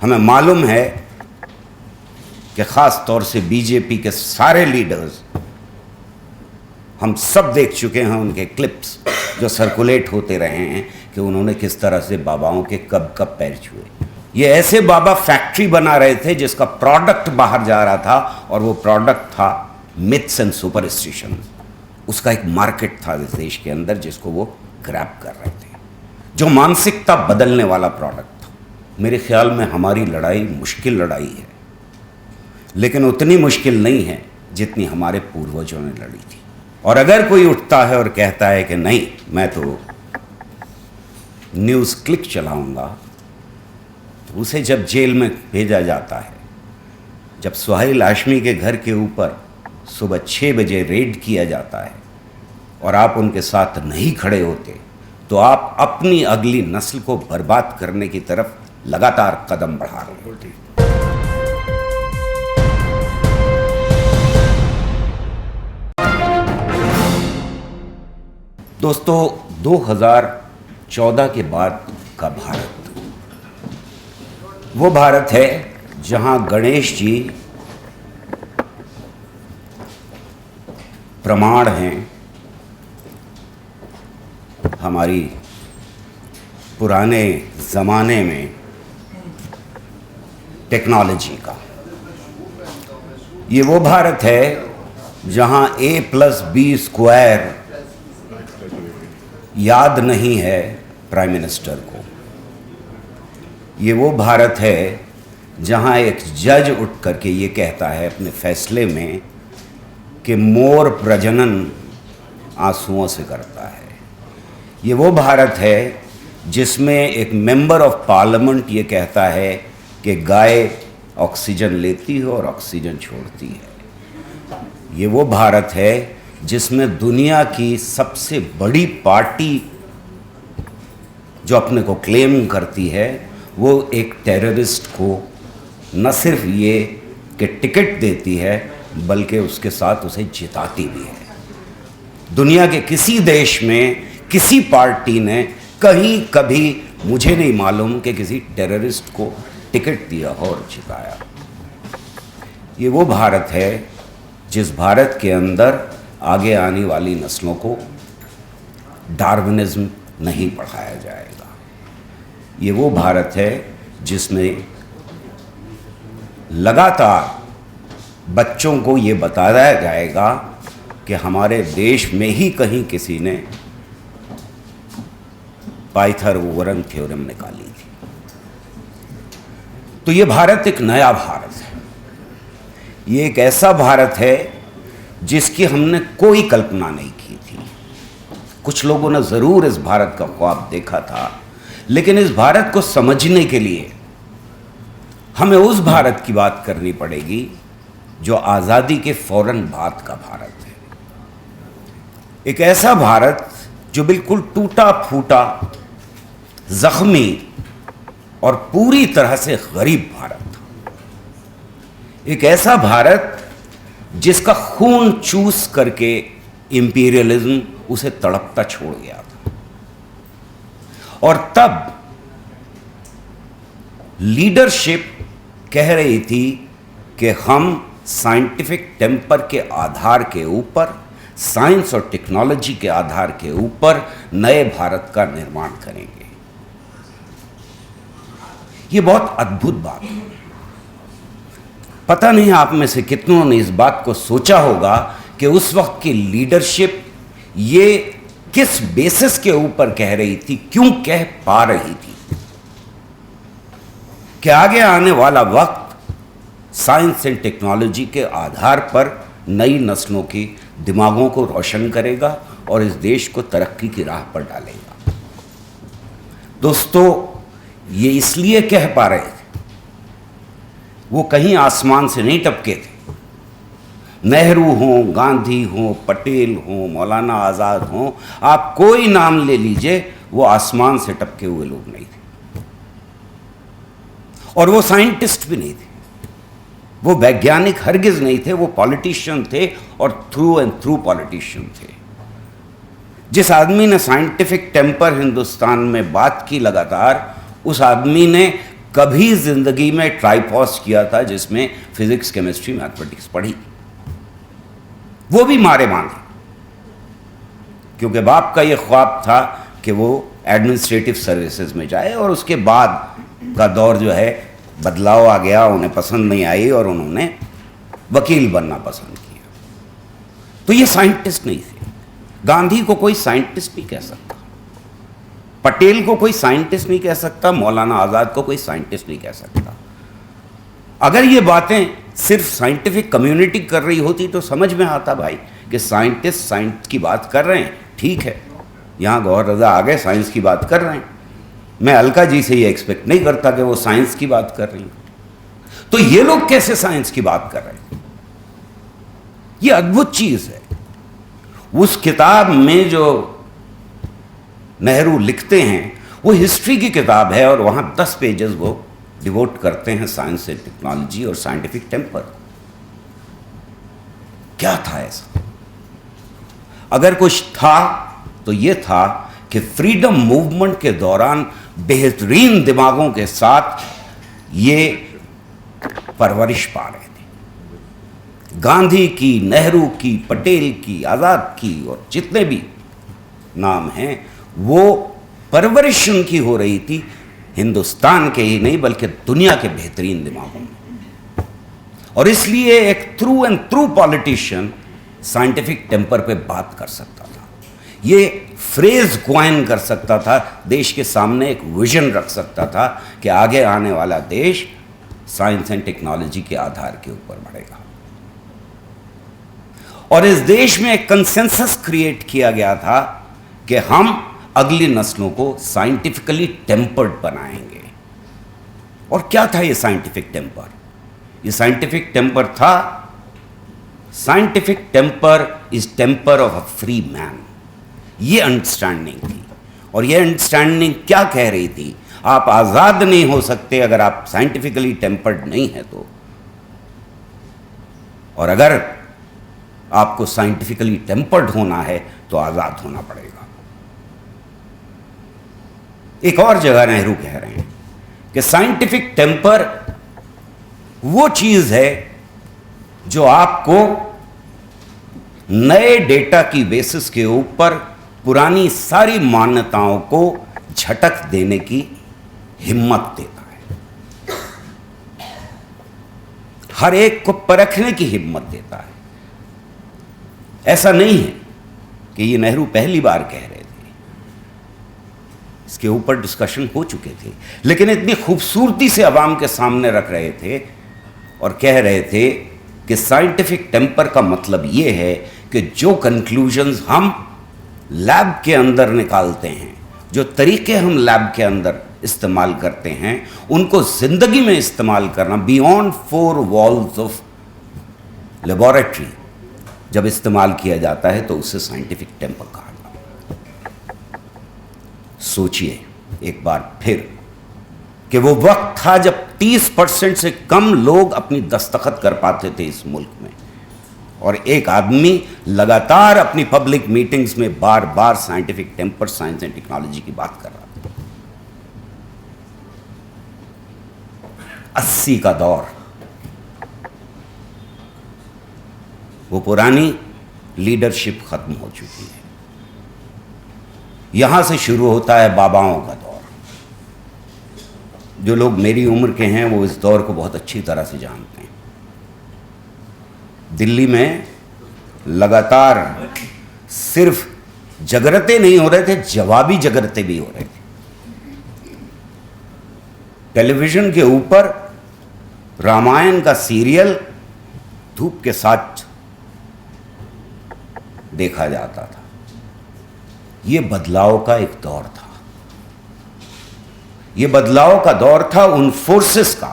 हमें मालूम है कि ख़ास तौर से बीजेपी के सारे लीडर्स, हम सब देख चुके हैं उनके क्लिप्स जो सर्कुलेट होते रहे हैं कि उन्होंने किस तरह से बाबाओं के कब कब पैर छुए। ये ऐसे बाबा फैक्ट्री बना रहे थे जिसका प्रोडक्ट बाहर जा रहा था, और वो प्रोडक्ट था मिथ्स एंड सुपरस्टिशन। उसका एक मार्केट था इस देश के अंदर जिसको वो ग्रैब कर रहे थे, जो मानसिकता बदलने वाला प्रोडक्ट था। मेरे ख्याल में हमारी लड़ाई मुश्किल लड़ाई है, लेकिन उतनी मुश्किल नहीं है जितनी हमारे पूर्वजों ने लड़ी थी। और अगर कोई उठता है और कहता है कि नहीं, मैं तो न्यूज़ क्लिक चलाऊंगा, तो उसे जब जेल में भेजा जाता है, जब सुहेल हाशमी के घर के ऊपर सुबह 6 बजे रेड किया जाता है और आप उनके साथ नहीं खड़े होते, तो आप अपनी अगली नस्ल को बर्बाद करने की तरफ लगातार कदम बढ़ा रहे होते। दोस्तों, 2014 के बाद का भारत वो भारत है जहां गणेश जी प्रमाण हैं हमारी पुराने ज़माने में टेक्नोलॉजी का। ये वो भारत है जहां A+B² याद नहीं है प्राइम मिनिस्टर को। ये वो भारत है जहां एक जज उठ करके ये कहता है अपने फैसले में कि मोर प्रजनन आंसुओं से करता है। ये वो भारत है जिसमें एक मेंबर ऑफ पार्लियामेंट ये कहता है कि गाय ऑक्सीजन लेती है और ऑक्सीजन छोड़ती है। ये वो भारत है जिसमें दुनिया की सबसे बड़ी पार्टी जो अपने को क्लेम करती है, वो एक टेररिस्ट को न सिर्फ ये कि टिकट देती है, बल्कि उसके साथ उसे जिताती भी है। दुनिया के किसी देश में किसी पार्टी ने कहीं कभी मुझे नहीं मालूम कि किसी टेररिस्ट को टिकट दिया हो और जिताया। ये वो भारत है जिस भारत के अंदर आगे आने वाली नस्लों को डार्विनिज्म नहीं पढ़ाया जाएगा। ये वो भारत है जिसमें लगातार बच्चों को ये बताया जाएगा कि हमारे देश में ही कहीं किसी ने पाइथागोरन थ्योरम निकाली थी। तो ये भारत एक नया भारत है। ये एक ऐसा भारत है जिसकी हमने कोई कल्पना नहीं की थी। कुछ लोगों ने ज़रूर इस भारत का ख्वाब देखा था, लेकिन इस भारत को समझने के लिए हमें उस भारत की बात करनी पड़ेगी जो आज़ादी के फौरन बाद का भारत है। एक ऐसा भारत जो बिल्कुल टूटा फूटा, जख्मी और पूरी तरह से गरीब भारत था। एक ऐसा भारत जिसका खून चूस करके इंपीरियलिज्म उसे तड़पता छोड़ गया था। और तब लीडरशिप कह रही थी कि हम साइंटिफिक टेम्पर के आधार के ऊपर, साइंस और टेक्नोलॉजी के आधार के ऊपर नए भारत का निर्माण करेंगे। ये बहुत अद्भुत बात है। पता नहीं आप में से कितनों ने इस बात को सोचा होगा कि उस वक्त की लीडरशिप ये किस बेसिस के ऊपर कह रही थी, क्यों कह पा रही थी कि आगे आने वाला वक्त साइंस एंड टेक्नोलॉजी के आधार पर नई नस्लों के दिमागों को रोशन करेगा और इस देश को तरक्की की राह पर डालेगा। दोस्तों, ये इसलिए कह पा रहे थे, वो कहीं आसमान से नहीं टपके थे। नेहरू हों, गांधी हों, पटेल हों, मौलाना आज़ाद हों, आप कोई नाम ले लीजिए, वो आसमान से टपके हुए लोग नहीं थे। और वो साइंटिस्ट भी नहीं थे, वो वैज्ञानिक हरगिज नहीं थे, वो पॉलिटिशियन थे और थ्रू एंड थ्रू पॉलिटिशियन थे। जिस आदमी ने साइंटिफिक टेम्पर हिंदुस्तान में बात की लगातार, उस आदमी ने कभी जिंदगी में ट्राइपॉस किया था जिसमें फिजिक्स, केमिस्ट्री, मैथमेटिक्स पढ़ी, वो भी मारे मांगे, क्योंकि बाप का ये ख्वाब था कि वो एडमिनिस्ट्रेटिव सर्विसेज में जाए, और उसके बाद का दौर जो है बदलाव आ गया, उन्हें पसंद नहीं आई और उन्होंने वकील बनना पसंद किया। तो ये साइंटिस्ट नहीं थे। गांधी को कोई साइंटिस्ट नहीं कह सकता, पटेल को कोई साइंटिस्ट नहीं कह सकता, मौलाना आज़ाद को कोई साइंटिस्ट नहीं कह सकता। अगर ये बातें सिर्फ साइंटिफिक कम्युनिटी कर रही होती तो समझ में आता भाई कि साइंटिस्ट साइंस की बात कर रहे हैं, ठीक है, यहाँ गौहर रज़ा आ गए, साइंस की बात कर रहे हैं, मैं अलका जी से ये एक्सपेक्ट नहीं करता कि वो साइंस की बात कर रही हैं। तो ये लोग कैसे साइंस की बात कर रहे हैं? ये अद्भुत चीज़ है। उस किताब में जो नेहरू लिखते हैं वो हिस्ट्री की किताब है, और वहाँ 10 पेजेस वो डिवोट करते हैं साइंस एंड टेक्नोलॉजी और साइंटिफिक टेम्पर। क्या था ऐसा? अगर कुछ था तो ये था कि फ्रीडम मूवमेंट के दौरान बेहतरीन दिमागों के साथ ये परवरिश पा रहे थे। गांधी की, नेहरू की, पटेल की, आज़ाद की और जितने भी नाम हैं, वो परवरिश उनकी हो रही थी हिंदुस्तान के ही नहीं बल्कि दुनिया के बेहतरीन दिमागों में। और इसलिए एक through and through politician scientific temper पे बात कर सकता था, ये फ्रेज क्वाइन कर सकता था, देश के सामने एक विजन रख सकता था कि आगे आने वाला देश साइंस एंड टेक्नोलॉजी के आधार के ऊपर बढ़ेगा। और इस देश में एक कंसेंसस क्रिएट किया गया था कि हम अगली नस्लों को साइंटिफिकली टेम्पर्ड बनाएंगे। और क्या था ये साइंटिफिक टेम्पर? ये साइंटिफिक टेम्पर था, scientific temper is temper of a free man. ये अंडरस्टैंडिंग थी। और ये अंडरस्टैंडिंग क्या कह रही थी? आप आज़ाद नहीं हो सकते अगर आप साइंटिफिकली टेम्पर्ड नहीं है तो, और अगर आपको साइंटिफिकली टेम्पर्ड होना है तो आज़ाद होना पड़ेगा। एक और जगह नेहरू कह रहे हैं कि साइंटिफिक टेम्पर वो चीज़ है जो आपको नए डेटा की बेसिस के ऊपर पुरानी सारी मान्यताओं को झटक देने की हिम्मत देता है, हर एक को परखने की हिम्मत देता है। ऐसा नहीं है कि ये नेहरू पहली बार कह रहे थे, इसके ऊपर डिस्कशन हो चुके थे, लेकिन इतनी खूबसूरती से अवाम के सामने रख रहे थे और कह रहे थे कि साइंटिफिक टेम्पर का मतलब ये है कि जो कंक्लूजन्स हम लैब के अंदर निकालते हैं, जो तरीके हम लैब के अंदर इस्तेमाल करते हैं, उनको जिंदगी में इस्तेमाल करना बियॉन्ड 4 वॉल्स ऑफ लेबोरेटरी जब इस्तेमाल किया जाता है तो उसे साइंटिफिक टेम्पर कहा जाता है। सोचिए एक बार फिर कि वो वक्त था जब 30% से कम लोग अपनी दस्तखत कर पाते थे इस मुल्क में, और एक आदमी लगातार अपनी पब्लिक मीटिंग्स में बार बार scientific temper, science and technology की बात कर रहा था। 80 का दौर, वो पुरानी लीडरशिप खत्म हो चुकी है। यहां से शुरू होता है बाबाओं का दौर। जो लोग मेरी उम्र के हैं वो इस दौर को बहुत अच्छी तरह से जानते हैं। दिल्ली में लगातार सिर्फ जगरते नहीं हो रहे थे, जवाबी जगरते भी हो रहे थे। टेलीविजन के ऊपर रामायण का सीरियल धूप के साथ देखा जाता था। यह बदलाव का एक दौर था। यह बदलाव का दौर था उन फोर्सेस का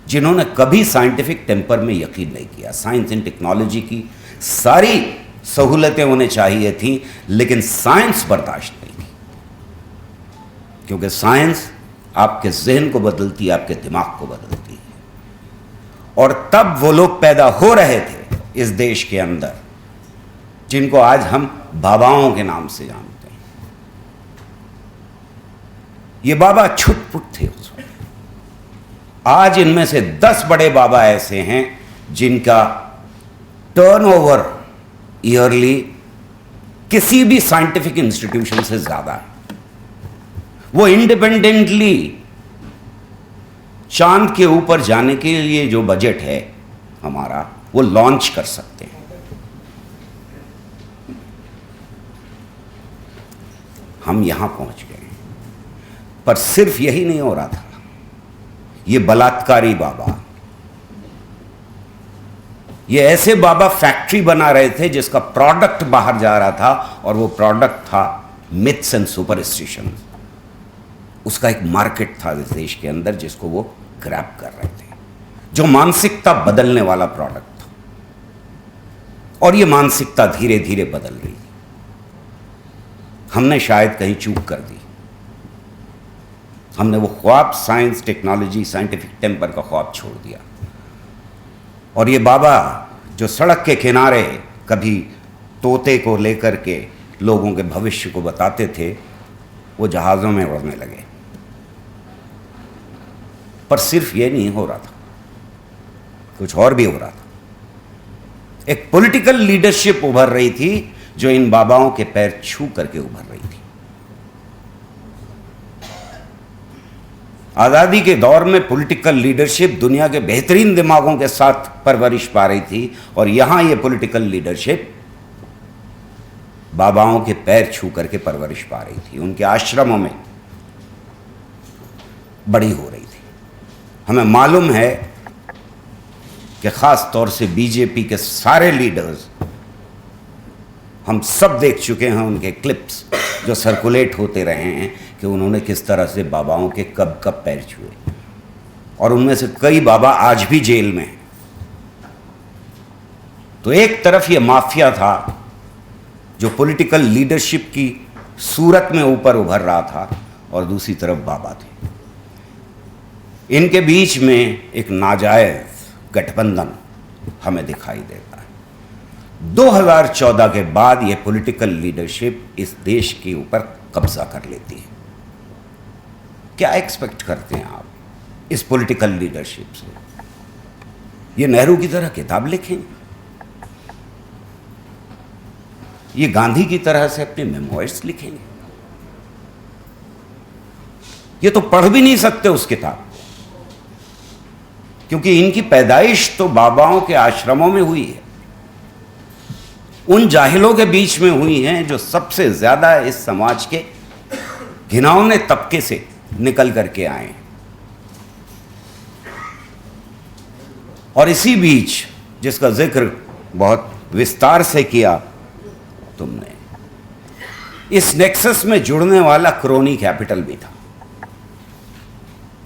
जिन्होंने कभी साइंटिफिक टेम्पर में यकीन नहीं किया। साइंस एंड टेक्नोलॉजी की सारी सहूलतें उन्हें चाहिए थी, लेकिन साइंस बर्दाश्त नहीं की, क्योंकि साइंस आपके जहन को बदलती है, आपके दिमाग को बदलती है। और तब वो लोग पैदा हो रहे थे इस देश के अंदर जिनको आज हम बाबाओं के नाम से जानते हैं। ये बाबा छुटपुट थे उस वक्त। आज इनमें से 10 बड़े बाबा ऐसे हैं जिनका टर्नओवर ईयरली किसी भी साइंटिफिक इंस्टीट्यूशन से ज्यादा है। वो इंडिपेंडेंटली चांद के ऊपर जाने के लिए जो बजट है हमारा, वो लॉन्च कर सकते हैं। हम यहां पहुंच गए, पर सिर्फ यही नहीं हो रहा था। ये बलात्कारी बाबा, ये ऐसे बाबा फैक्ट्री बना रहे थे जिसका प्रोडक्ट बाहर जा रहा था, और वो प्रोडक्ट था मिथ्स एंड सुपरस्टिशन। उसका एक मार्केट था इस देश के अंदर जिसको वो ग्रैब कर रहे थे, जो मानसिकता बदलने वाला प्रोडक्ट था। और ये मानसिकता धीरे धीरे बदल रही थी। हमने शायद कहीं चूक कर दी। हमने वो ख्वाब, साइंस, टेक्नोलॉजी, साइंटिफिक टेम्पर का ख्वाब छोड़ दिया। और ये बाबा जो सड़क के किनारे कभी तोते को लेकर के लोगों के भविष्य को बताते थे, वो जहाज़ों में उड़ने लगे। पर सिर्फ ये नहीं हो रहा था, कुछ और भी हो रहा था। एक पॉलिटिकल लीडरशिप उभर रही थी जो इन बाबाओं के पैर छू करके उभर रही थी। आज़ादी के दौर में पॉलिटिकल लीडरशिप दुनिया के बेहतरीन दिमागों के साथ परवरिश पा रही थी, और यहां ये पॉलिटिकल लीडरशिप बाबाओं के पैर छू करके परवरिश पा रही थी, उनके आश्रमों में बड़ी हो रही थी। हमें मालूम है कि खास तौर से बीजेपी के सारे लीडर्स, हम सब देख चुके हैं उनके क्लिप्स जो सर्कुलेट होते रहे हैं कि उन्होंने किस तरह से बाबाओं के कब कब पैर छुए, और उनमें से कई बाबा आज भी जेल में हैं। तो एक तरफ ये माफिया था जो पॉलिटिकल लीडरशिप की सूरत में ऊपर उभर रहा था, और दूसरी तरफ बाबा थे। इनके बीच में एक नाजायज गठबंधन हमें दिखाई देता है। 2014 के बाद ये पॉलिटिकल लीडरशिप इस देश के ऊपर कब्जा कर लेती है। क्या एक्सपेक्ट करते हैं आप इस पॉलिटिकल लीडरशिप से? ये नेहरू की तरह किताब लिखेंगे, ये गांधी की तरह से अपने मेमोइर्स लिखेंगे? ये तो पढ़ भी नहीं सकते उस किताब, क्योंकि इनकी पैदाइश तो बाबाओं के आश्रमों में हुई है, उन जाहिलों के बीच में हुई हैं जो सबसे ज्यादा इस समाज के घिनौने तबके से निकल करके आए। और इसी बीच, जिसका जिक्र बहुत विस्तार से किया तुमने, इस नेक्सस में जुड़ने वाला क्रोनी कैपिटल भी था।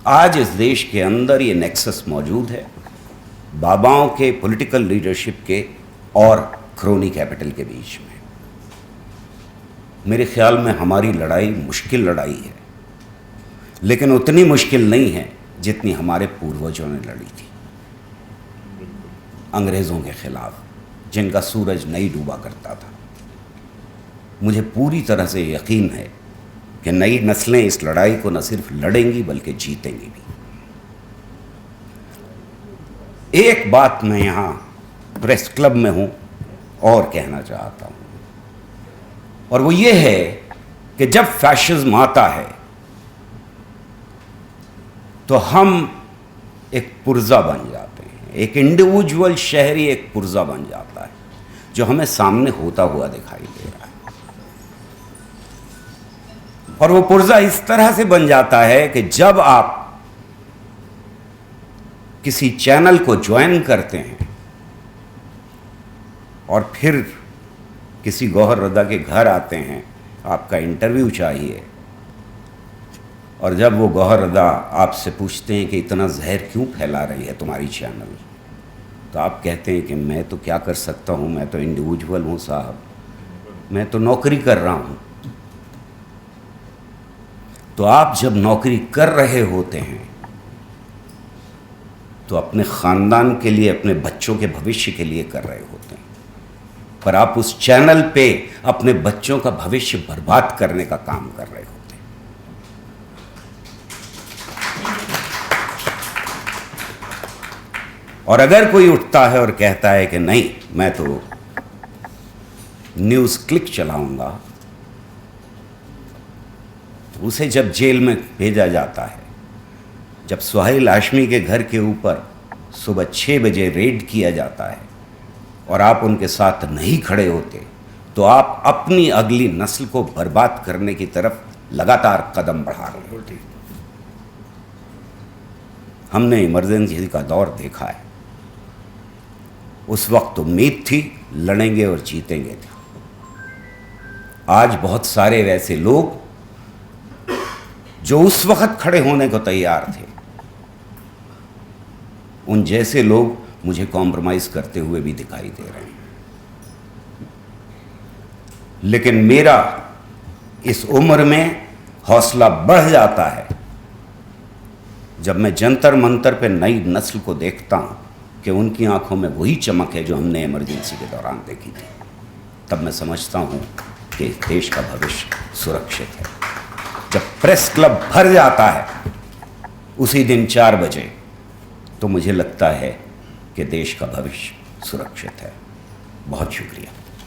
आज इस देश के अंदर ये नेक्सस मौजूद है, बाबाओं के पॉलिटिकल लीडरशिप के और क्रोनी कैपिटल के बीच में। मेरे ख्याल में हमारी लड़ाई मुश्किल लड़ाई है, लेकिन उतनी मुश्किल नहीं है जितनी हमारे पूर्वजों ने लड़ी थी अंग्रेज़ों के खिलाफ, जिनका सूरज नहीं डूबा करता था। मुझे पूरी तरह से यकीन है कि नई नस्लें इस लड़ाई को न सिर्फ लड़ेंगी बल्कि जीतेंगी भी। एक बात मैं यहाँ प्रेस क्लब में हूँ और कहना चाहता हूँ, और वो ये है कि जब फैशिज्म आता है तो हम एक पुर्जा बन जाते हैं, एक इंडिविजुअल शहरी एक पुर्जा बन जाता है जो हमें सामने होता हुआ दिखाई दे रहा है। और वो पुर्जा इस तरह से बन जाता है कि जब आप किसी चैनल को ज्वाइन करते हैं और फिर किसी गौहर रदा के घर आते हैं, आपका इंटरव्यू चाहिए, और जब वो गौहर रदा आपसे पूछते हैं कि इतना जहर क्यों फैला रही है तुम्हारी चैनल, तो आप कहते हैं कि मैं तो क्या कर सकता हूँ, मैं तो इंडिविजुअल हूँ साहब, मैं तो नौकरी कर रहा हूँ। तो आप जब नौकरी कर रहे होते हैं तो अपने ख़ानदान के लिए, अपने बच्चों के भविष्य के लिए कर रहे होते हैं, पर आप उस चैनल पे अपने बच्चों का भविष्य बर्बाद करने का काम कर रहे होते हैं। और अगर कोई उठता है और कहता है कि नहीं मैं तो न्यूज़ क्लिक चलाऊंगा, तो उसे जब जेल में भेजा जाता है, जब सुहेल हाशमी के घर के ऊपर सुबह 6 बजे रेड किया जाता है और आप उनके साथ नहीं खड़े होते, तो आप अपनी अगली नस्ल को बर्बाद करने की तरफ लगातार कदम बढ़ा रहे होते। हमने इमरजेंसी का दौर देखा है। उस वक्त उम्मीद थी लड़ेंगे और जीतेंगे थे। आज बहुत सारे वैसे लोग जो उस वक्त खड़े होने को तैयार थे, उन जैसे लोग मुझे कॉम्प्रोमाइज करते हुए भी दिखाई दे रहे हैं। लेकिन मेरा इस उम्र में हौसला बढ़ जाता है जब मैं जंतर मंतर पे नई नस्ल को देखता हूं कि उनकी आंखों में वही चमक है जो हमने इमरजेंसी के दौरान देखी थी। तब मैं समझता हूं कि देश का भविष्य सुरक्षित है। जब प्रेस क्लब भर जाता है उसी दिन 4 बजे, तो मुझे लगता है कि देश का भविष्य सुरक्षित है। बहुत शुक्रिया।